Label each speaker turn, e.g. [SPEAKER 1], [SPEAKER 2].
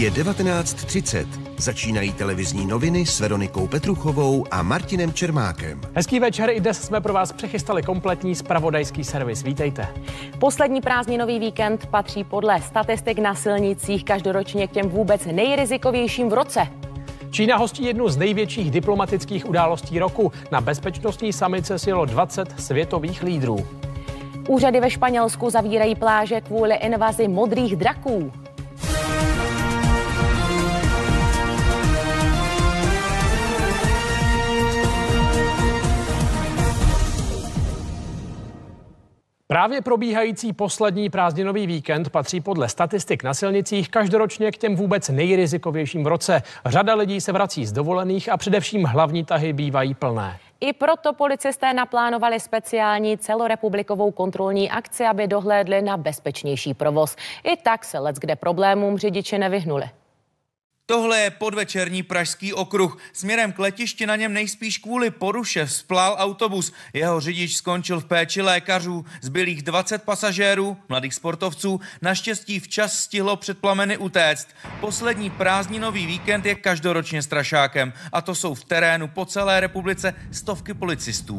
[SPEAKER 1] Je 19:30. Začínají televizní noviny s Veronikou Petruchovou a Martinem Čermákem.
[SPEAKER 2] Hezký večer, i dnes jsme pro vás přechystali kompletní zpravodajský servis. Vítejte.
[SPEAKER 3] Poslední prázdninový víkend patří podle statistik na silnicích každoročně k těm vůbec nejrizikovějším v roce.
[SPEAKER 2] Čína hostí jednu z největších diplomatických událostí roku. Na bezpečnostní summit se sjelo 20 světových lídrů.
[SPEAKER 3] Úřady ve Španělsku zavírají pláže kvůli invazi modrých draků.
[SPEAKER 2] Právě probíhající poslední prázdninový víkend patří podle statistik na silnicích každoročně k těm vůbec nejrizikovějším v roce. Řada lidí se vrací z dovolených a především hlavní tahy bývají plné.
[SPEAKER 3] I proto policisté naplánovali speciální celorepublikovou kontrolní akci, aby dohlédli na bezpečnější provoz. I tak se leckde problémům řidiči nevyhnuli.
[SPEAKER 4] Tohle je podvečerní pražský okruh. Směrem k letišti na něm nejspíš kvůli poruše vzplál autobus. Jeho řidič skončil v péči lékařů. Zbylých 20 pasažérů, mladých sportovců, naštěstí včas stihlo před plameny utéct. Poslední prázdninový víkend je každoročně strašákem. A to jsou v terénu po celé republice stovky policistů.